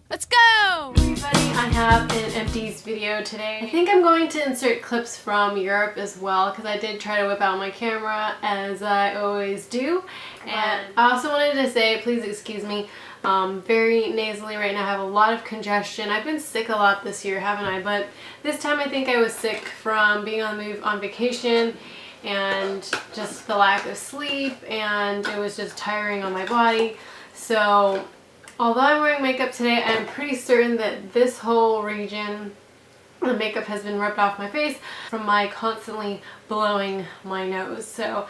Let's go! Everybody, I have an Empties video today. I think I'm going to insert clips from Europe as well because I did try to whip out my camera as I always do. And I also wanted to say, please excuse me, very nasally right now. I have a lot of congestion. I've been sick a lot this year, haven't I? But this time I think I was sick from being on the move on vacation and just the lack of sleep, and it was just tiring on my body. So although I'm wearing makeup today, I'm pretty certain that this whole region, the makeup has been rubbed off my face from my constantly blowing my nose. So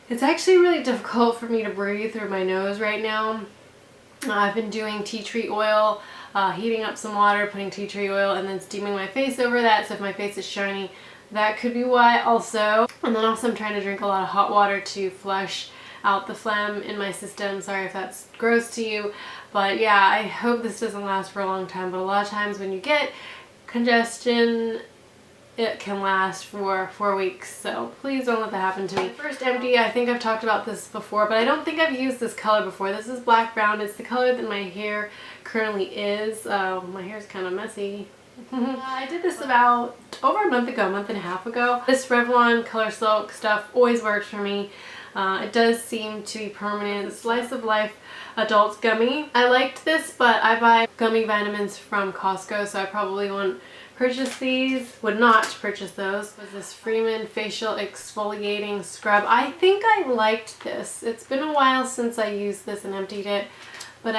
it's actually really difficult for me to breathe through my nose right now. I've been doing tea tree oil, heating up some water, putting tea tree oil, and then steaming my face over that. So if my face is shiny, that could be why also. And then also I'm trying to drink a lot of hot water to flush out the phlegm in my system. Sorry if that's gross to you, but yeah, I hope this doesn't last for a long time. But a lot of times when you get congestion, it can last for 4 weeks, so please don't let that happen to me. First empty, I think I've talked about this before, but I don't think I've used this color before. This is black brown. It's the color that my hair currently is. My hair's kind of messy. I did this about over a month ago, month and a half ago. This Revlon Colorsilk stuff always works for me. It does seem to be permanent. Slice of Life Adult Gummy. I liked this, but I buy gummy vitamins from Costco, so I probably won't purchase these. Would not purchase those. Was this Freeman Facial Exfoliating Scrub. I think I liked this. It's been a while since I used this and emptied it, but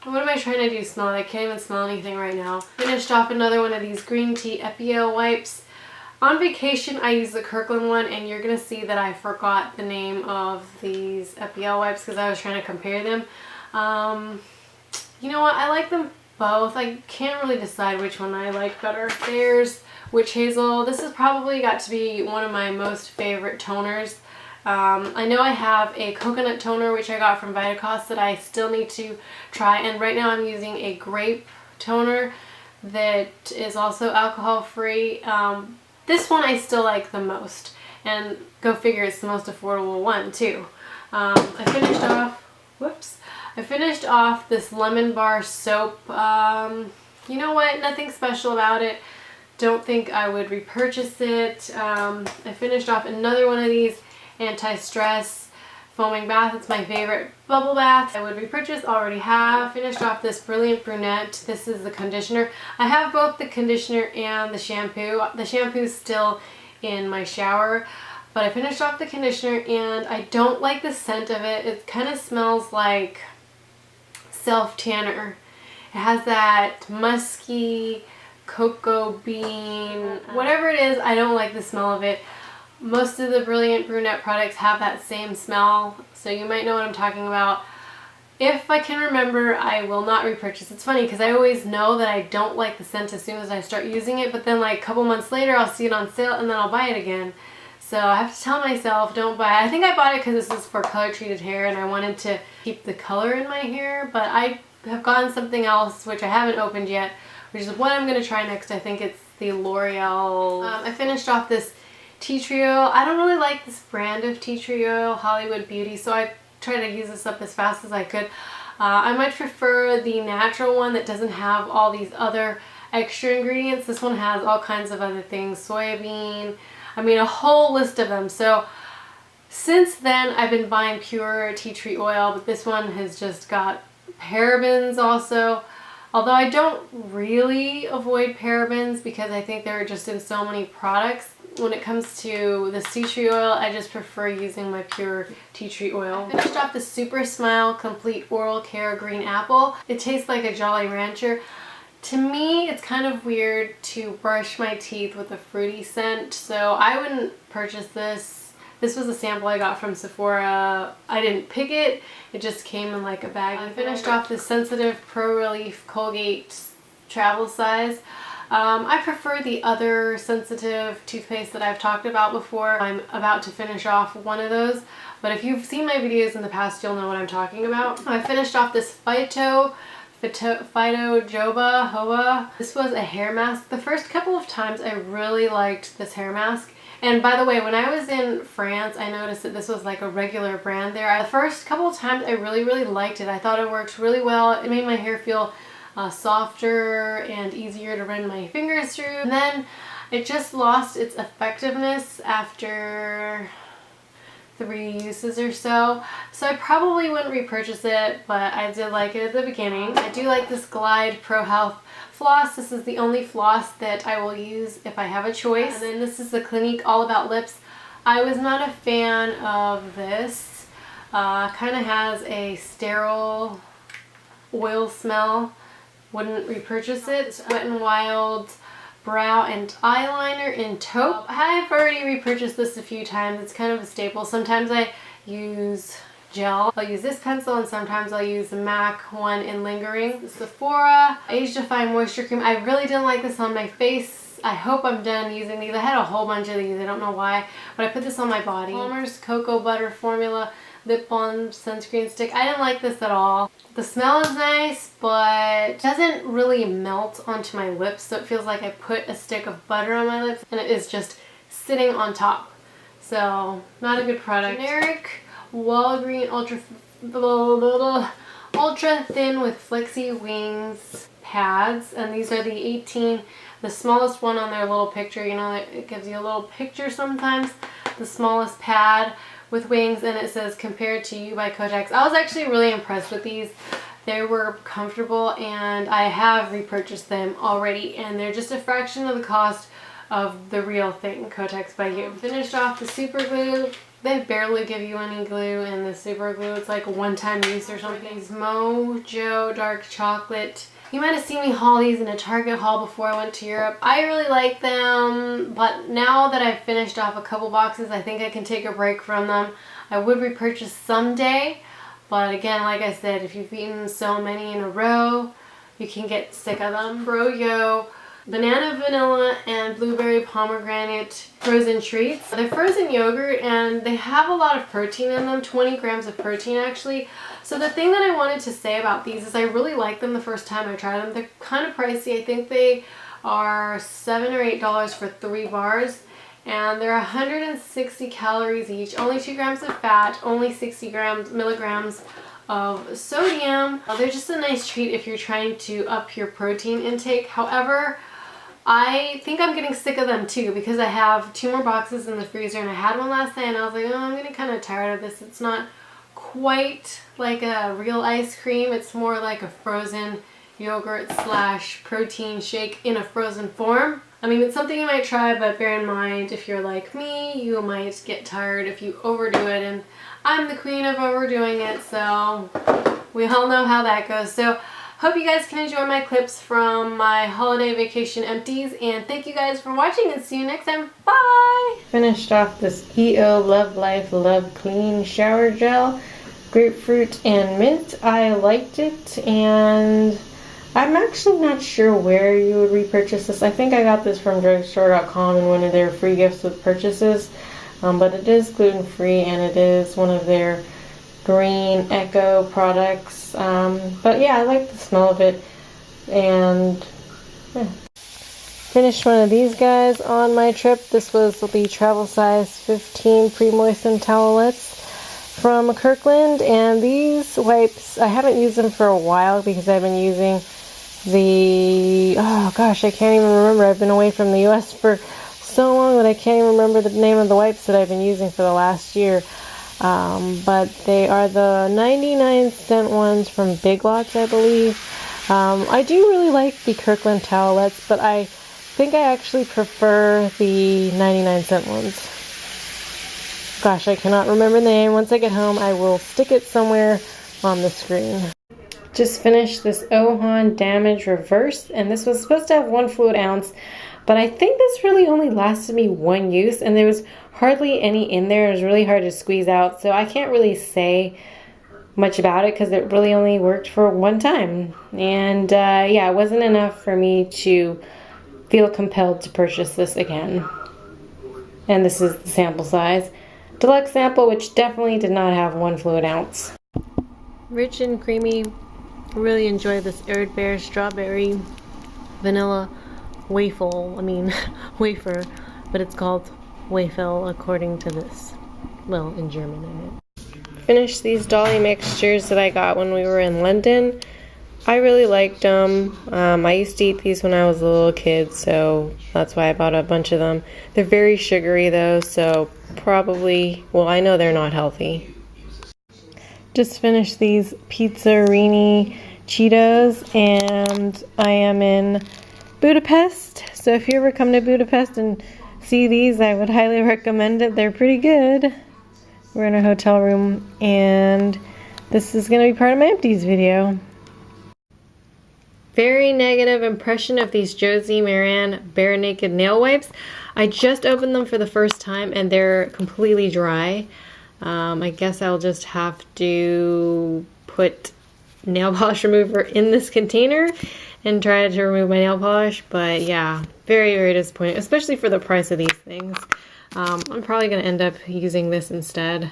what am I trying to do? Smell it? I can't even smell anything right now. Finished off another one of these green tea Epielle wipes. On vacation, I used the Kirkland one, and you're going to see that I forgot the name of these Epielle wipes because I was trying to compare them. You know what? I like them both. I can't really decide which one I like better. Thayers Witch Hazel. This has probably got to be one of my most favorite toners. I know I have a coconut toner which I got from Vitacost that I still need to try, and right now I'm using a grape toner that is also alcohol free. This one I still like the most, and go figure, it's the most affordable one too. I finished off this lemon bar soap. You know what, nothing special about it. Don't think I would repurchase it. I finished off another one of these anti-stress foaming bath. It's my favorite bubble bath. I would repurchase, already have. Finished off this Brilliant Brunette. This is the conditioner. I have both the conditioner and the shampoo. The shampoo is still in my shower, but I finished off the conditioner and I don't like the scent of it. It kind of smells like self-tanner. It has that musky cocoa bean, whatever it is. I don't like the smell of it. Most of the Brilliant Brunette products have that same smell, so you might know what I'm talking about. If I can remember, I will not repurchase. It's funny because I always know that I don't like the scent as soon as I start using it, but then like a couple months later I'll see it on sale and then I'll buy it again. So I have to tell myself, don't buy it. I think I bought it because this is for color treated hair and I wanted to keep the color in my hair, but I have gotten something else which I haven't opened yet, which is what I'm going to try next. I think it's the L'Oreal. I finished off this tea tree oil. I don't really like this brand of tea tree oil, Hollywood Beauty, so I try to use this up as fast as I could. I might prefer the natural one that doesn't have all these other extra ingredients. This one has all kinds of other things, soybean, I mean a whole list of them. So since then I've been buying pure tea tree oil, but this one has just got parabens also. Although I don't really avoid parabens because I think they're just in so many products. When it comes to the tea tree oil, I just prefer using my pure tea tree oil. I finished off the Supersmile Complete Oral Care Green Apple. It tastes like a Jolly Rancher. To me, it's kind of weird to brush my teeth with a fruity scent, so I wouldn't purchase this. This was a sample I got from Sephora. I didn't pick it. It just came in like a bag. I finished off the Sensitive Pro Relief Colgate travel size. I prefer the other sensitive toothpaste that I've talked about before. I'm about to finish off one of those, but if you've seen my videos in the past, you'll know what I'm talking about. I finished off this Phyto Jojoba. This was a hair mask. The first couple of times I really liked this hair mask. And by the way, when I was in France, I noticed that this was like a regular brand there. The first couple of times I really liked it. I thought it worked really well. It made my hair feel softer and easier to run my fingers through. And then it just lost its effectiveness after 3 uses or so. So I probably wouldn't repurchase it, but I did like it at the beginning. I do like this Glide Pro Health floss. This is the only floss that I will use if I have a choice. And then this is the Clinque All About Lips. I was not a fan of this. Kind of has a sterile oil smell. Wouldn't repurchase it. Wet n Wild brow and eyeliner in taupe. I've already repurchased this a few times. It's kind of a staple. Sometimes I use gel. I'll use this pencil, and sometimes I'll use the MAC one in lingering. The Sephora Age Defying Moisture Cream. I really didn't like this on my face. I hope I'm done using these. I had a whole bunch of these. I don't know why, but I put this on my body. Palmer's Cocoa Butter Formula Lip Balm Sunscreen Stick. I didn't like this at all. The smell is nice, but it doesn't really melt onto my lips, so it feels like I put a stick of butter on my lips and it is just sitting on top. So, not a good product. Generic Walgreens Ultra Thin with Flexi Wings Pads, and these are the 18, the smallest one on their little picture. You know, it gives you a little picture sometimes. The smallest pad with wings, and it says compared to you by Kotex. I was actually really impressed with these. They were comfortable, and I have repurchased them already, and they're just a fraction of the cost of the real thing, Kotex by You. Finished off the super glue. They barely give you any glue in the super glue. It's like a one-time use or something. These Mojo dark chocolate. You might have seen me haul these in a Target haul before I went to Europe. I really like them, but now that I've finished off a couple boxes, I think I can take a break from them. I would repurchase someday, but again, like I said, if you've eaten so many in a row, you can get sick of them. Froyo Banana Vanilla and Blueberry Pomegranate Frozen Treats. They're frozen yogurt, and they have a lot of protein in them, 20 grams of protein actually. So the thing that I wanted to say about these is I really like them the first time I tried them. They're kind of pricey. I think they are $7 or $8 for 3 bars. And they're 160 calories each, only 2 grams of fat, only 60 milligrams of sodium. They're just a nice treat if you're trying to up your protein intake. However, I think I'm getting sick of them too, because I have 2 more boxes in the freezer, and I had one last night and I was like, oh, I'm getting kind of tired of this. It's not quite like a real ice cream. It's more like a frozen yogurt / protein shake in a frozen form. I mean, it's something you might try, but bear in mind, if you're like me, you might get tired if you overdo it, and I'm the queen of overdoing it, so we all know how that goes. So hope you guys can enjoy my clips from my holiday vacation empties, and thank you guys for watching, and see you next time. Bye! Finished off this EO Love Life Love Clean Shower Gel, grapefruit and mint. I liked it, and I'm actually not sure where you would repurchase this. I think I got this from drugstore.com in one of their free gifts with purchases, but it is gluten-free, and it is one of their green eco products. But yeah, I like the smell of it, and yeah. Finished one of these guys on my trip. This was the travel size 15 pre-moistened towelettes from Kirkland, and these wipes, I haven't used them for a while because I've been using the, oh gosh, I can't even remember. I've been away from the US for so long that I can't even remember the name of the wipes that I've been using for the last year. But they are the 99-cent ones from Big Lots, I believe. I do really like the Kirkland towelettes, but I think I actually prefer the 99-cent ones. Gosh, I cannot remember the name. Once I get home, I will stick it somewhere on the screen. Just finished this Ohan Damage Reverse, and this was supposed to have 1 fluid ounce, but I think this really only lasted me 1 use, and there was hardly any in there. It was really hard to squeeze out, so I can't really say much about it because it really only worked for 1 time. And yeah, it wasn't enough for me to feel compelled to purchase this again. And this is the sample size. Deluxe sample, which definitely did not have 1 fluid ounce. Rich and creamy. Really enjoy this Arid Bear Strawberry Vanilla wafer, but it's called Waffle according to this. Well, in German, I mean. Finished these Dolly mixtures that I got when we were in London. I really liked them. I used to eat these when I was a little kid, so that's why I bought a bunch of them. They're very sugary though, so probably, well, I know they're not healthy. Just finished these Pizzarini Cheetos, and I am in Budapest. So if you ever come to Budapest and see these, I would highly recommend it. They're pretty good. We're in a hotel room, and this is going to be part of my Empties video. Very negative impression of these Josie Maran Bare Naked Nail Wipes. I just opened them for the first time and they're completely dry. I guess I'll just have to put nail polish remover in this container and try to remove my nail polish. But yeah, very, very disappointing, especially for the price of these things. I'm probably going to end up using this instead.